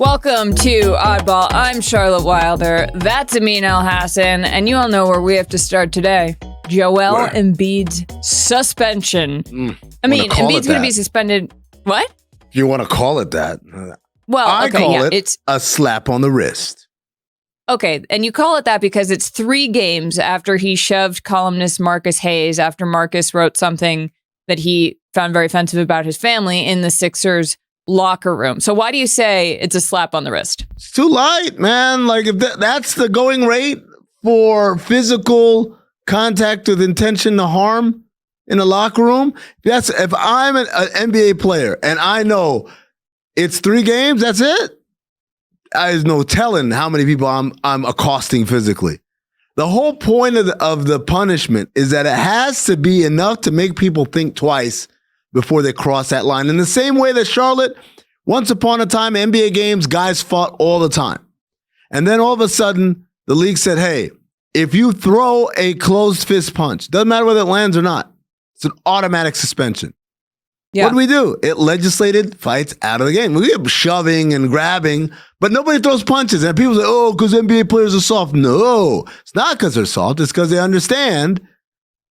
Welcome to Oddball. I'm Charlotte Wilder. That's Amin Elhassan. And you all know where we have to start today. Joel Embiid's suspension. Embiid's going to be suspended. What? You want to call it that? Well, I call it it's a slap on the wrist. Okay, and you call it that because it's 3 games after he shoved columnist Marcus Hayes after Marcus wrote something that he found very offensive about his family in the Sixers locker room. So why do you say it's a slap on the wrist? It's too light, man. Like if that's the going rate for physical contact with intention to harm in a locker room. If I'm an NBA player and I know it's 3 games, that's it. There's no telling how many people I'm accosting physically. The whole point of the punishment is that it has to be enough to make people think twice before they cross that line. In the same way that Charlotte, once upon a time, NBA games, guys fought all the time. And then all of a sudden, the league said, hey, if you throw a closed fist punch, doesn't matter whether it lands or not, it's an automatic suspension. Yeah. What do? It legislated fights out of the game. We get shoving and grabbing, but nobody throws punches. And people say, oh, because NBA players are soft. No, it's not because they're soft. It's because they understand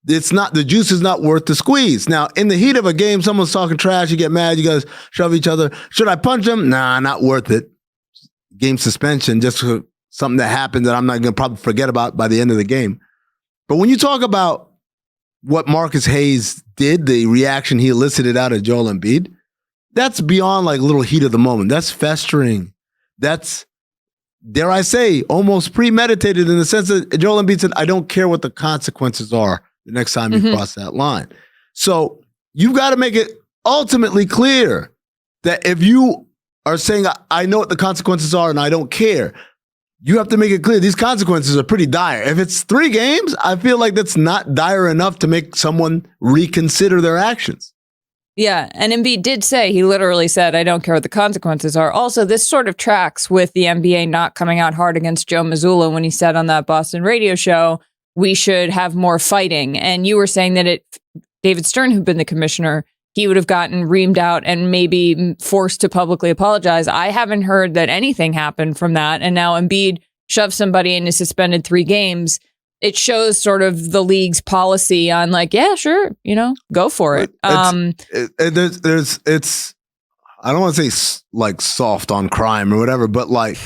the juice is not worth the squeeze. Now, in the heat of a game, someone's talking trash, you get mad, you guys shove each other. Should I punch them? Nah, not worth it. Game suspension, just for something that happened that I'm not going to probably forget about by the end of the game. But when you talk about what Marcus Hayes did, the reaction he elicited out of Joel Embiid, that's beyond like little heat of the moment. That's festering. That's, dare I say, almost premeditated in the sense that Joel Embiid said, I don't care what the consequences are the next time you cross that line. So you've got to make it ultimately clear that if you are saying, I know what the consequences are and I don't care, you have to make it clear these consequences are pretty dire. If it's 3 games, I feel like that's not dire enough to make someone reconsider their actions. Yeah, and Embiid did say, he literally said, I don't care what the consequences are. Also, this sort of tracks with the NBA not coming out hard against Joe Mazzulla when he said on that Boston radio show, we should have more fighting. And you were saying that David Stern, who'd been the commissioner, he would have gotten reamed out and maybe forced to publicly apologize. I haven't heard that anything happened from that. And now Embiid shoved somebody and is suspended 3 games. It shows sort of the league's policy on like, yeah, sure, go for it. It's I don't want to say like soft on crime or whatever, but like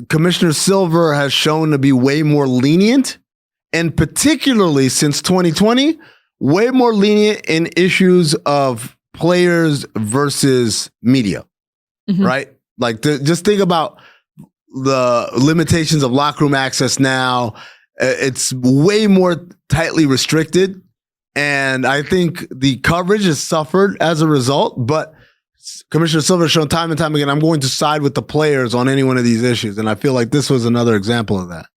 Commissioner Silver has shown to be way more lenient, and particularly since 2020, way more lenient in issues of players versus media, right? Like just think about the limitations of locker room access now. It's way more tightly restricted. And I think the coverage has suffered as a result. But Commissioner Silver has shown time and time again, I'm going to side with the players on any one of these issues. And I feel like this was another example of that.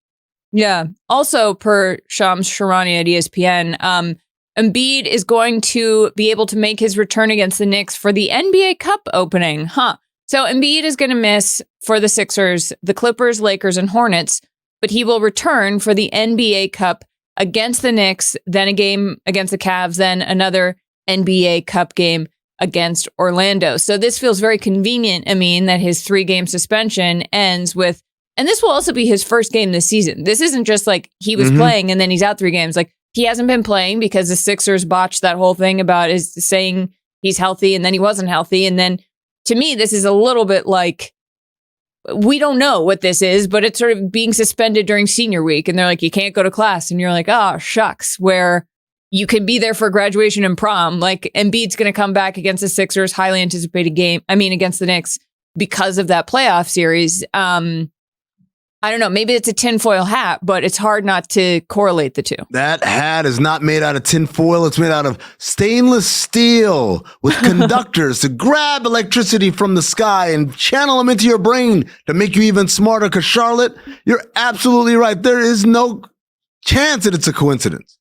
Yeah. Also, per Shams Charania at ESPN, Embiid is going to be able to make his return against the Knicks for the NBA Cup opening. So Embiid is going to miss for the Sixers, the Clippers, Lakers, and Hornets, but he will return for the NBA Cup against the Knicks, then a game against the Cavs, then another NBA Cup game against Orlando. So this feels very convenient, that his 3-game suspension ends with, and this will also be his first game this season. This isn't just like he was playing and then he's out 3 games. Like he hasn't been playing because the Sixers botched that whole thing about saying he's healthy and then he wasn't healthy. And then to me, this is a little bit like, we don't know what this is, but it's sort of being suspended during senior week. And they're like, you can't go to class. And you're like, oh, shucks, where you can be there for graduation and prom. Like Embiid's going to come back against the Sixers, highly anticipated game. Against the Knicks because of that playoff series. I don't know. Maybe it's a tinfoil hat, but it's hard not to correlate the two. That hat is not made out of tinfoil. It's made out of stainless steel with conductors to grab electricity from the sky and channel them into your brain to make you even smarter. Because Charlotte, you're absolutely right. There is no chance that it's a coincidence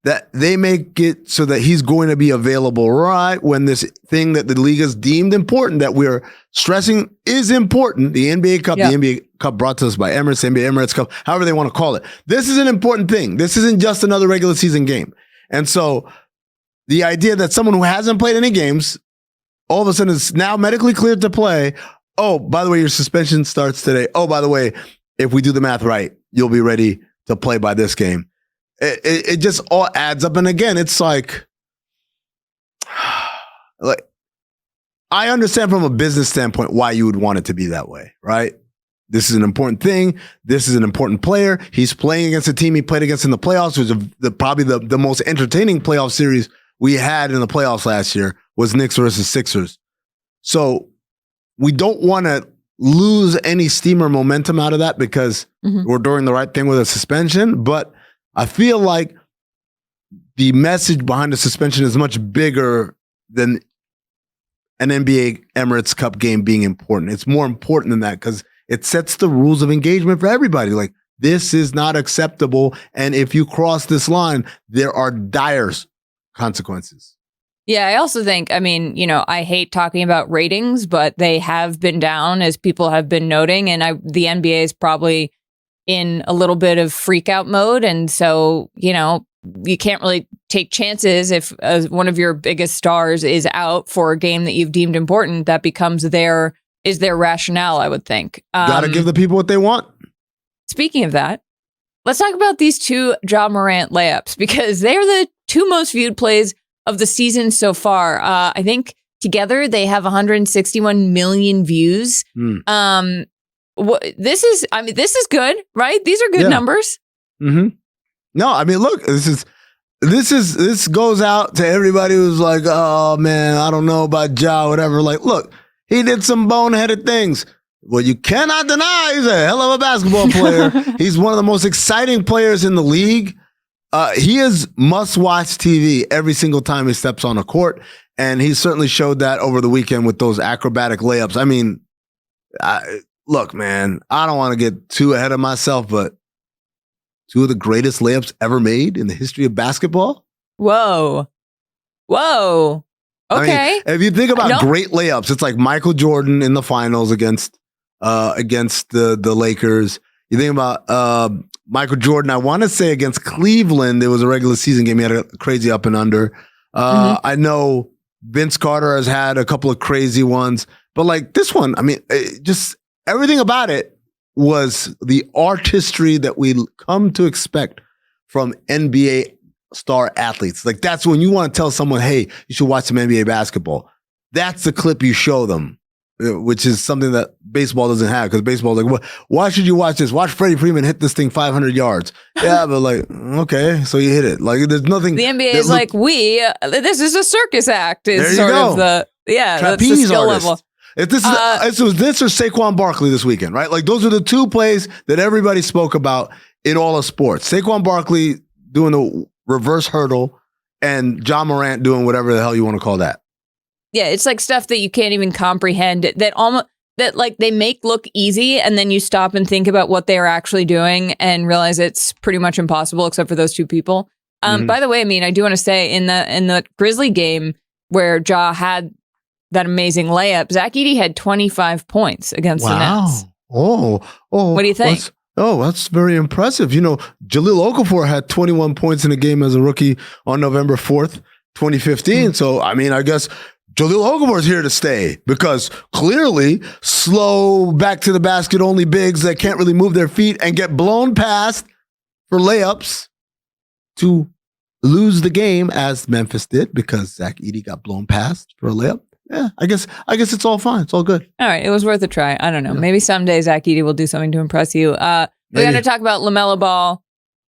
that they make it so that he's going to be available right when this thing that the league has deemed important, that we're stressing is important, the NBA Cup, the NBA Cup brought to us by Emirates, NBA Emirates Cup, however they want to call it. This is an important thing. This isn't just another regular season game. And so the idea that someone who hasn't played any games all of a sudden is now medically cleared to play oh, by the way, your suspension starts today. Oh, by the way, if we do the math right, you'll be ready to play by this game. It just all adds up. And again, it's like I understand from a business standpoint why you would want it to be that way, right? This is an important thing. This is an important player. He's playing against a team he played against in the playoffs. It was probably the most entertaining playoff series we had in the playoffs last year was Knicks versus Sixers. So we don't want to lose any steam or momentum out of that because we're doing the right thing with a suspension. But I feel like the message behind the suspension is much bigger than an NBA Emirates Cup game being important. It's more important than that because it sets the rules of engagement for everybody. Like, this is not acceptable. And if you cross this line, there are dire consequences. Yeah, I also think, I mean, you know, I hate talking about ratings, but they have been down as people have been noting. And the NBA is probably in a little bit of freak out mode. And so, you know, you can't really take chances if one of your biggest stars is out for a game that you've deemed important. That becomes their rationale, I would think. Gotta give the people what they want. Speaking of that, let's talk about these two Ja Morant layups because they're the two most viewed plays of the season so far. I think together they have 161 million views. This is good, right? These are good numbers. Mm-hmm. No, I mean, look, this goes out to everybody who's like, oh man, I don't know about Ja, whatever. Like, look, he did some boneheaded things. Well, you cannot deny he's a hell of a basketball player. He's one of the most exciting players in the league. He is must-watch TV every single time he steps on a court, and he certainly showed that over the weekend with those acrobatic layups. I mean, look, man, I don't want to get too ahead of myself, but two of the greatest layups ever made in the history of basketball. Whoa. Okay. I mean, if you think about great layups, it's like Michael Jordan in the finals against the Lakers. You think about Michael Jordan, I want to say against Cleveland, it was a regular season game. He had a crazy up and under. I know Vince Carter has had a couple of crazy ones, but like this one, I mean, just everything about it was the artistry that we come to expect from NBA star athletes. Like, that's when you want to tell someone, hey, you should watch some NBA basketball. That's the clip you show them, which is something that baseball doesn't have, because baseball is like, why should you watch this? Watch Freddie Freeman hit this thing 500 yards. Yeah, but like, okay, so you hit it. Like, there's nothing. The NBA is like, this is a circus act. Is sort of the, that's the skill artist. level. If this is, it was this or Saquon Barkley this weekend, right? Like, those are the two plays that everybody spoke about in all of sports. Saquon Barkley doing the reverse hurdle and Ja Morant doing whatever the hell you want to call that. Yeah, it's like stuff that you can't even comprehend that like they make look easy, and then you stop and think about what they are actually doing and realize it's pretty much impossible except for those two people. By the way, I mean, I do want to say in the Grizzly game where Ja had that amazing layup, Zach Edey had 25 points against the Nets. Oh. What do you think? That's very impressive. You know, Jahlil Okafor had 21 points in a game as a rookie on November 4th, 2015. So, I mean, I guess Jahlil Okafor is here to stay, because clearly slow back to the basket only bigs that can't really move their feet and get blown past for layups to lose the game, as Memphis did, because Zach Edey got blown past for a layup. Yeah, I guess it's all fine. It's all good. All right, it was worth a try. I don't know. Yeah. Maybe someday Zach Edey will do something to impress you. We got to talk about Lamelo Ball.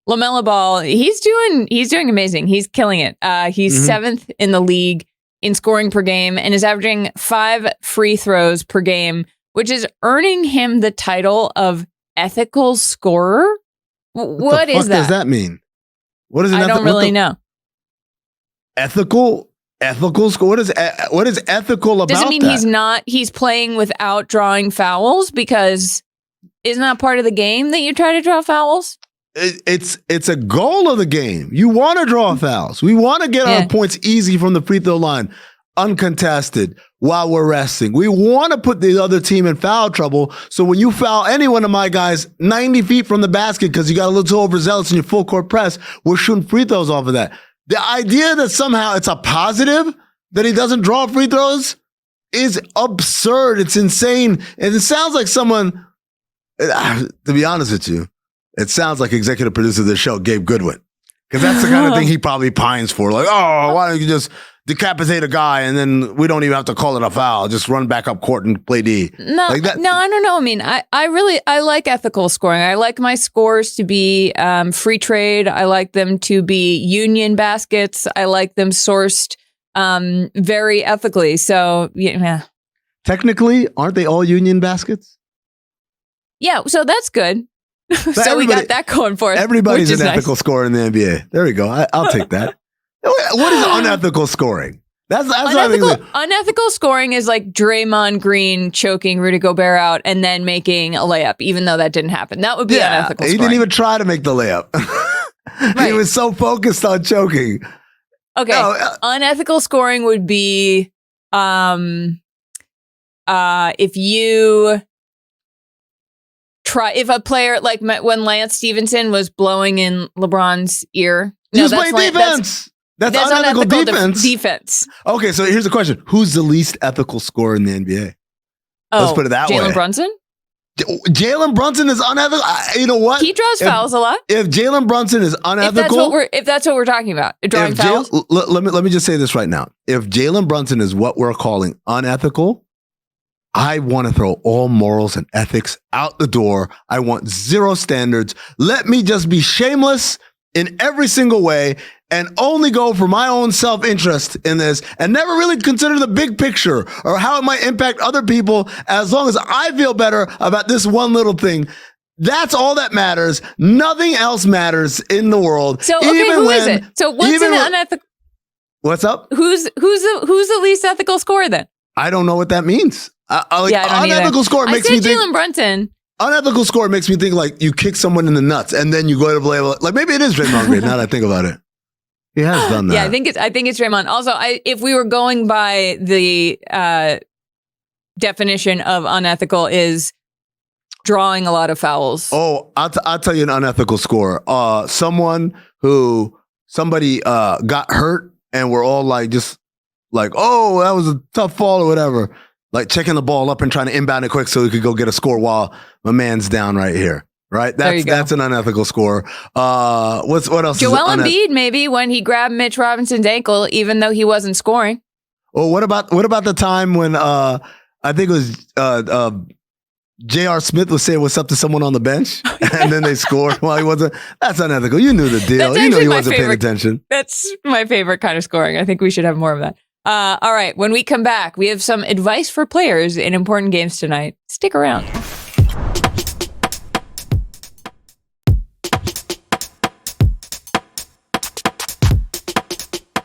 Lamelo Ball, he's doing amazing. He's killing it. He's seventh in the league in scoring per game and is averaging 5 free throws per game, which is earning him the title of ethical scorer. What is that? What does that mean? What is it? I don't really know. Ethical score. What is ethical about? Does it mean that? He's playing without drawing fouls? Because isn't that part of the game that you try to draw fouls? It's a goal of the game. You want to draw fouls. We want to get our points easy from the free throw line, uncontested, while we're resting. We want to put the other team in foul trouble. So when you foul any one of my guys 90 feet from the basket because you got a little too overzealous in your full court press, we're shooting free throws off of that. The idea that somehow it's a positive that he doesn't draw free throws, is absurd. It's insane. And it sounds like someone, to be honest with you, it sounds like executive producer of the show, Gabe Goodwin. Because that's the kind of thing he probably pines for. Like, oh, why don't you just decapitate a guy and then we don't even have to call it a foul. Just run back up court and play D. No, like that. No, I don't know. I mean, I like ethical scoring. I like my scores to be free trade. I like them to be union baskets. I like them sourced very ethically. So, yeah. Technically, aren't they all union baskets? Yeah, so that's good. So we got that going for us. Everybody's an ethical scorer in the NBA. There we go. I'll take that. What is unethical scoring? That's unethical scoring is like Draymond Green choking Rudy Gobert out and then making a layup, even though that didn't happen. That would be unethical scoring. He didn't even try to make the layup. Right. He was so focused on choking. Okay. No, unethical scoring would be if you if a player, like when Lance Stevenson was blowing in LeBron's ear. He was playing defense. That's unethical defense. Okay, so here's the question. Who's the least ethical scorer in the NBA? Let's put it that way. Jalen Brunson? Jalen Brunson is unethical. You know what? He draws fouls a lot. If Jalen Brunson is unethical. If that's what we're talking about, drawing fouls. Let me just say this right now. If Jalen Brunson is what we're calling unethical, I want to throw all morals and ethics out the door. I want zero standards. Let me just be shameless in every single way and only go for my own self-interest in this and never really consider the big picture or how it might impact other people as long as I feel better about this one little thing. That's all that matters. Nothing else matters in the world. So, okay, who is it? So what's an unethical? What's up? Who's the least ethical scorer then? I don't know what that means. Unethical score makes me think. Jalen Brunson. Unethical score makes me think like you kick someone in the nuts and then you go to play. Like maybe it is Draymond Green. Now that I think about it, he has done that. Yeah, I think it's Draymond. Also, if we were going by the definition of unethical, is drawing a lot of fouls. Oh, I'll tell you an unethical score. Somebody got hurt and we're all like just like, oh, that was a tough fall or whatever. Like checking the ball up and trying to inbound it quick so he could go get a score while my man's down right here. Right? That's an unethical score. What else? Joel Embiid, maybe when he grabbed Mitch Robinson's ankle, even though he wasn't scoring. Oh, what about the time when I think it was J.R. Smith was saying what's up to someone on the bench and then they scored while he wasn't. That's unethical. You knew the deal. You knew he wasn't paying attention. That's my favorite kind of scoring. I think we should have more of that. All right. When we come back, we have some advice for players in important games tonight. Stick around.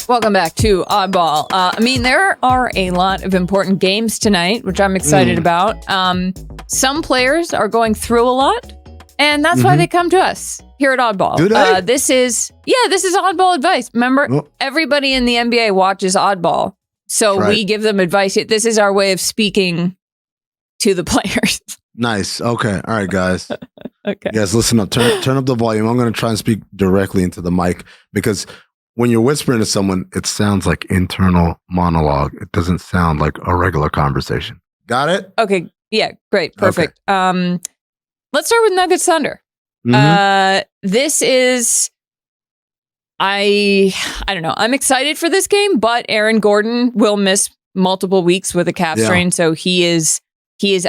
Welcome back to Oddball. I mean, there are a lot of important games tonight, which I'm excited about. Some players are going through a lot, and that's why they come to us here at Oddball. Do they? This is Oddball Advice. Remember, everybody in the NBA watches Oddball, so we give them advice. This is our way of speaking to the players. Nice. Okay. All right, guys. Okay. Yes, listen up. Turn up the volume. I'm going to try and speak directly into the mic because when you're whispering to someone, it sounds like internal monologue. It doesn't sound like a regular conversation. Got it? Okay. Yeah. Great. Perfect. Okay. Let's start with Nuggets Thunder. This is, I don't know. I'm excited for this game, but Aaron Gordon will miss multiple weeks with a calf strain, so he is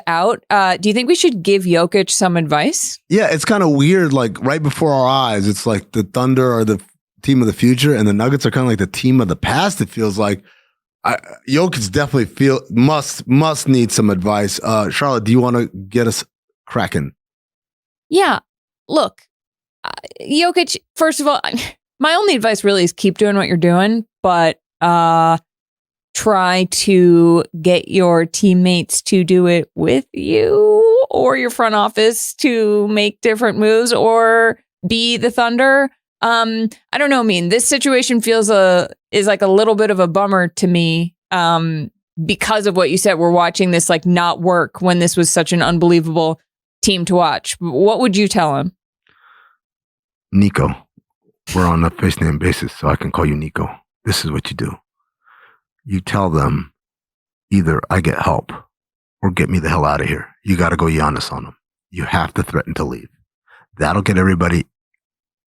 out. Do you think we should give Jokic some advice? Yeah, it's kind of weird. Like right before our eyes, it's like the Thunder are the team of the future, and the Nuggets are kind of like the team of the past. It feels like Jokic definitely must need some advice. Charlotte, do you want to get us cracking? Yeah. Look, Jokic. First of all, my only advice really is keep doing what you're doing, but try to get your teammates to do it with you, or your front office to make different moves, or be the Thunder. I don't know. I mean, this situation is like a little bit of a bummer to me because of what you said. We're watching this like not work when this was such an unbelievable team to watch. What would you tell him? Nico, we're on a first name basis, so I can call you Nico. This is what you do. You tell them either I get help or get me the hell out of here. You got to go Giannis on them. You have to threaten to leave. That'll get everybody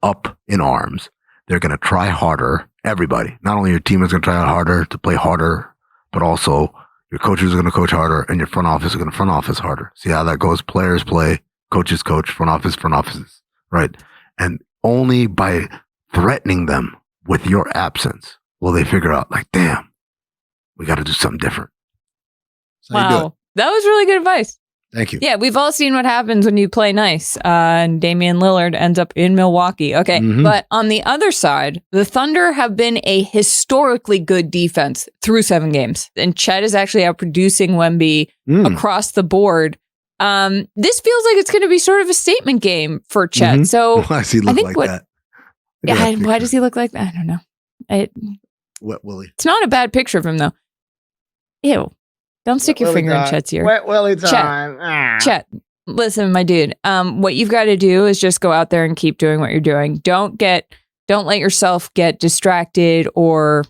up in arms. They're going to try harder. Everybody, not only your team is going to try harder to play harder, but also your coaches are going to coach harder and your front office is going to front office harder. See how that goes? Players play, coaches coach, front offices, right? And only by threatening them with your absence will they figure out, like, damn, we got to do something different. Wow. That was really good advice. Thank you. Yeah, we've all seen what happens when you play nice. And Damian Lillard ends up in Milwaukee. Okay, but on the other side, the Thunder have been a historically good defense through 7 games. And Chet is actually outproducing Wemby across the board. This feels like it's going to be sort of a statement game for Chet. So why does he look like that? Yeah, why does he look like that? I don't know. Wet Willie. It's not a bad picture of him, though. Ew. Don't stick your finger in Chet's ear. Wet Willie time. Chet, listen, my dude. What you've got to do is just go out there and keep doing what you're doing. Don't let yourself get distracted, or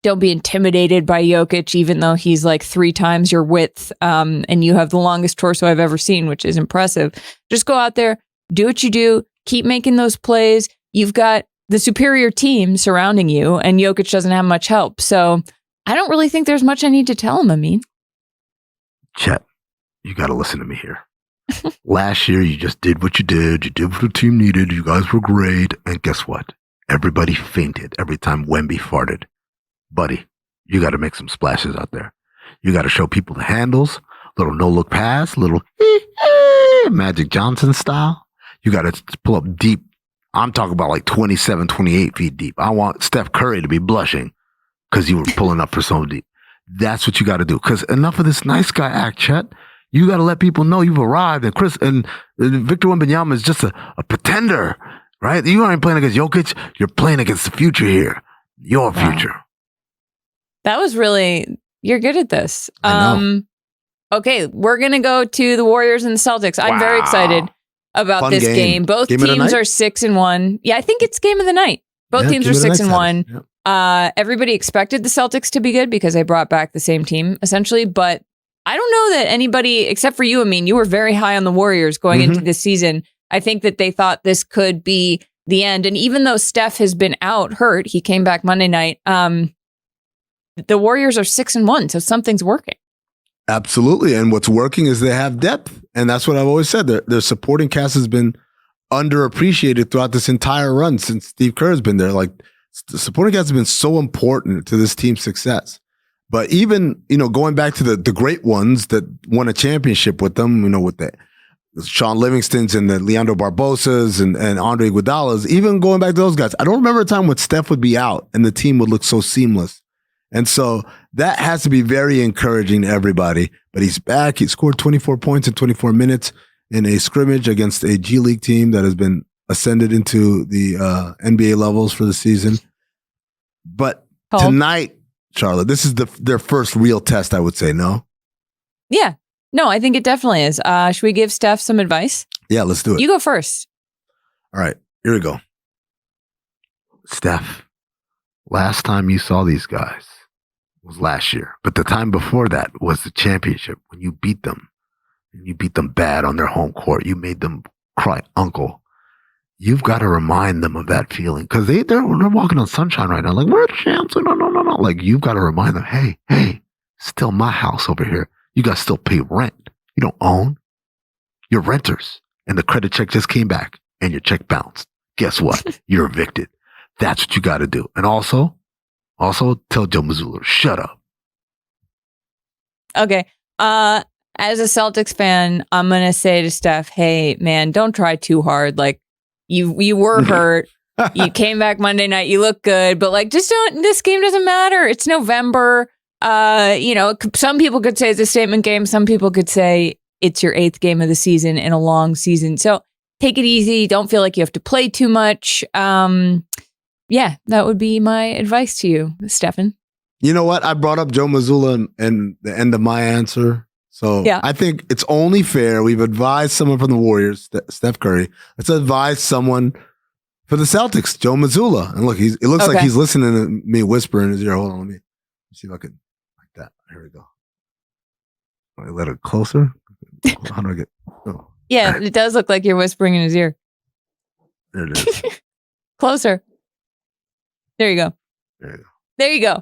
don't be intimidated by Jokic, even though he's like 3 times your width, and you have the longest torso I've ever seen, which is impressive. Just go out there, do what you do, keep making those plays. You've got the superior team surrounding you, and Jokic doesn't have much help. So I don't really think there's much I need to tell him, Amin. Chet, you got to listen to me here. Last year, you just did what you did. You did what the team needed. You guys were great. And guess what? Everybody fainted every time Wemby farted. Buddy, you got to make some splashes out there. You got to show people the handles, little no-look pass, little Magic Johnson style. You got to pull up deep. I'm talking about like 27, 28 feet deep. I want Steph Curry to be blushing because you were pulling up for so deep. That's what you got to do. Because enough of this nice guy act, Chet. You got to let people know you've arrived. And Victor Wembanyama is just a pretender, right? You aren't playing against Jokic. You're playing against the future here. Your future. Wow. That was really, you're good at this. I know. Okay, we're going to go to the Warriors and the Celtics. I'm very excited about Fun this game. Both teams are 6-1. Yeah, I think it's game of the night. Both teams are 6-1. Yep. Everybody expected the Celtics to be good because they brought back the same team, essentially. But I don't know that anybody, except for you, Amin, you were very high on the Warriors going into this season. I think that they thought this could be the end. And even though Steph has been out hurt, he came back Monday night. The Warriors are 6-1, so something's working. Absolutely. And what's working is they have depth. And that's what I've always said. Their supporting cast has been underappreciated throughout this entire run since Steve Kerr has been there. Like, the supporting cast has been so important to this team's success. But even, going back to the great ones that won a championship with them, with the Sean Livingstons and the Leandro Barbosas and Andre Iguodala's, even going back to those guys, I don't remember a time when Steph would be out and the team would look so seamless. And so that has to be very encouraging to everybody. But he's back. He scored 24 points in 24 minutes in a scrimmage against a G League team that has been ascended into the NBA levels for the season. But tonight, Charlotte, this is their first real test, I would say, no? Yeah. No, I think it definitely is. Should we give Steph some advice? Yeah, let's do it. You go first. All right, here we go. Steph, last time you saw these guys was last year. But the time before that was the championship when you beat them. And you beat them bad on their home court. You made them cry uncle. You've got to remind them of that feeling because they're walking on sunshine right now. Like, we're champs. No. Like, you've got to remind them, hey, still my house over here. You guys still pay rent. You don't own. You're renters. And the credit check just came back and your check bounced. Guess what? You're evicted. That's what you got to do. And also tell Joe Mazzulla, shut up. Okay. As a Celtics fan, I'm going to say to Steph, hey, man, don't try too hard. Like, you were hurt. You came back Monday night. You look good. But, like, just don't, this game doesn't matter. It's November. Some people could say it's a statement game. Some people could say it's your 8th game of the season in a long season. So take it easy. Don't feel like you have to play too much. Yeah, that would be my advice to you, Stefan. You know what? I brought up Joe Mazzulla in the end of my answer. So yeah. I think it's only fair. We've advised someone from the Warriors, Steph Curry. Let's advise someone for the Celtics, Joe Mazzulla. And look, it looks like he's listening to me whisper in his ear. Hold on, let me see if I can like that. Here we go. I let it closer. How do I get? Oh. Yeah, it does look like you're whispering in his ear. There it is. Closer. There you go. There you go.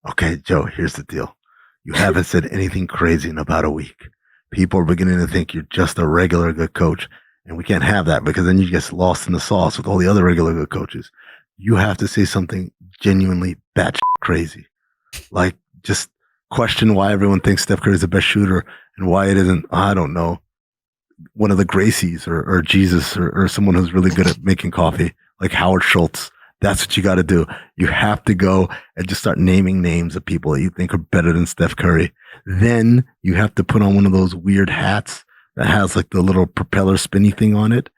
Okay, Joe, here's the deal. You haven't said anything crazy in about a week. People are beginning to think you're just a regular good coach. And we can't have that because then you get lost in the sauce with all the other regular good coaches. You have to say something genuinely batshit crazy. Like just question why everyone thinks Steph Curry is the best shooter and why it isn't, I don't know, one of the Gracies or Jesus or someone who's really good at making coffee, like Howard Schultz. That's what you got to do. You have to go and just start naming names of people that you think are better than Steph Curry. Then you have to put on one of those weird hats that has like the little propeller spinny thing on it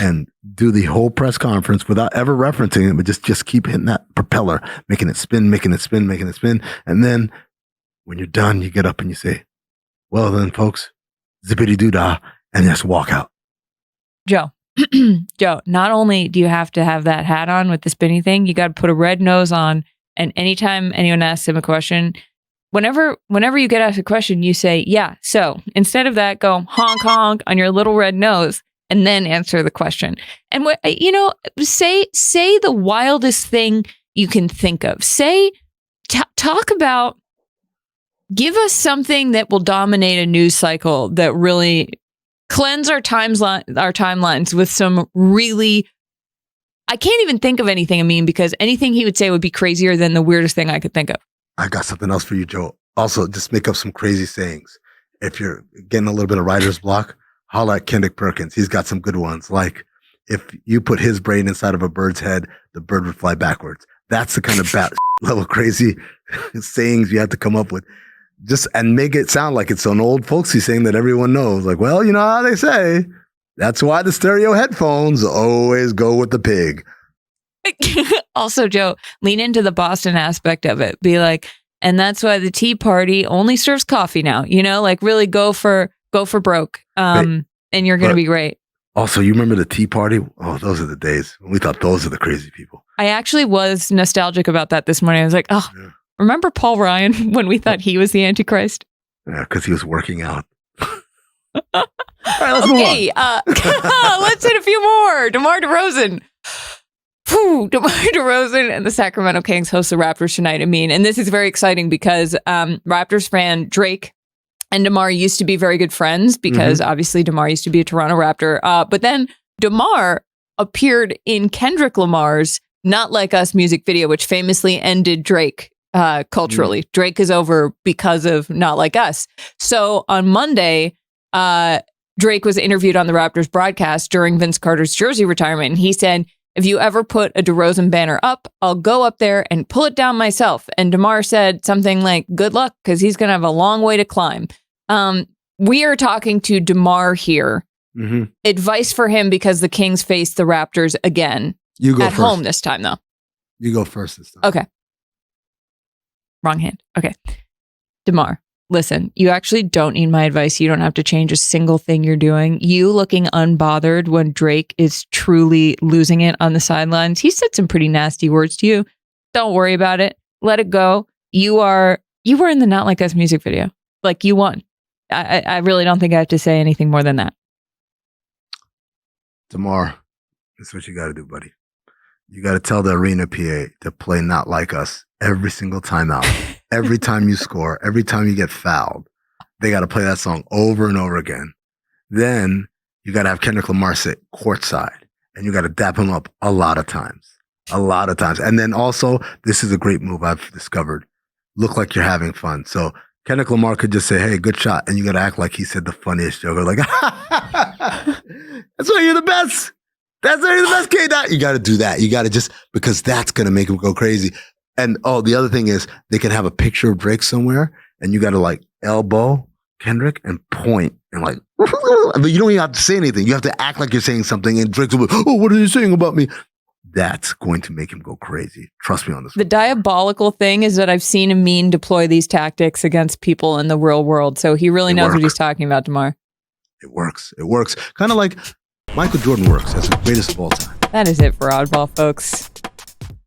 and do the whole press conference without ever referencing it, but just keep hitting that propeller, making it spin, making it spin, making it spin. And then when you're done, you get up and you say, well then folks, zippity doo dah, and just walk out. Joe, not only do you have to have that hat on with the spinny thing, you got to put a red nose on. And anytime anyone asks him a question, whenever you get asked a question, you say, yeah. So instead of that, go honk, honk on your little red nose and then answer the question. And say the wildest thing you can think of. Talk about, give us something that will dominate a news cycle that really cleanse our timelines with some really, I can't even think of anything, Amin, because anything he would say would be crazier than the weirdest thing I could think of. I got something else for you, Joe. Also, just make up some crazy sayings. If you're getting a little bit of writer's block, holla at Kendrick Perkins. He's got some good ones. Like, if you put his brain inside of a bird's head, the bird would fly backwards. That's the kind of bat level crazy sayings you have to come up with. Just and make it sound like it's an old folksy saying that everyone knows. Like, well, you know how they say. That's why the stereo headphones always go with the pig. Also, Joe, lean into the Boston aspect of it. Be like, and that's why the Tea Party only serves coffee now. Like really go for broke. And you're going to be great. Also, you remember the Tea Party? Oh, those are the days when we thought those are the crazy people. I actually was nostalgic about that this morning. I was like, oh, yeah. Remember Paul Ryan when we thought he was the Antichrist? Yeah, because he was working out. All right, let's move on. Let's hit a few more. DeMar DeRozan. DeMar DeRozan and the Sacramento Kings host the Raptors tonight. And this is very exciting because Raptors fan Drake and DeMar used to be very good friends because obviously DeMar used to be a Toronto Raptor. But then DeMar appeared in Kendrick Lamar's Not Like Us music video, which famously ended Drake culturally. Drake is over because of Not Like Us. So on Monday, Drake was interviewed on the Raptors broadcast during Vince Carter's jersey retirement. And he said, if you ever put a DeRozan banner up, I'll go up there and pull it down myself. And DeMar said something like, good luck, because he's going to have a long way to climb. We are talking to DeMar here. Advice for him because the Kings face the Raptors again. You go at first. Home this time, though. You go first this time. Okay. Wrong hand. Okay. DeMar, listen, you actually don't need my advice. You don't have to change a single thing you're doing. You looking unbothered when Drake is truly losing it on the sidelines. He said some pretty nasty words to you. Don't worry about it. Let it go. You were in the Not Like Us music video. Like, you won. I really don't think I have to say anything more than that. DeMar, that's what you got to do, buddy. You got to tell the arena PA to play Not Like Us every single time out. Every time you score, every time you get fouled, they got to play that song over and over again. Then you got to have Kendrick Lamar sit courtside and you got to dap him up a lot of times. And then also, this is a great move I've discovered. Look like you're having fun. So Kendrick Lamar could just say, hey, good shot. And you got to act like he said the funniest joke. Like, that's why you're the best. That's why you're the best, K-Dot. You got to do that. You got to just, because that's going to make him go crazy. And the other thing is they can have a picture of Drake somewhere and you got to like elbow Kendrick and point and like, but you don't even have to say anything. You have to act like you're saying something and Drake's will be, oh, what are you saying about me? That's going to make him go crazy. Trust me on this. The diabolical thing is that I've seen Amin deploy these tactics against people in the real world. So he really knows what he's talking about, DeMar. It works. Kind of like Michael Jordan works as the greatest of all time. That is it for Oddball, folks.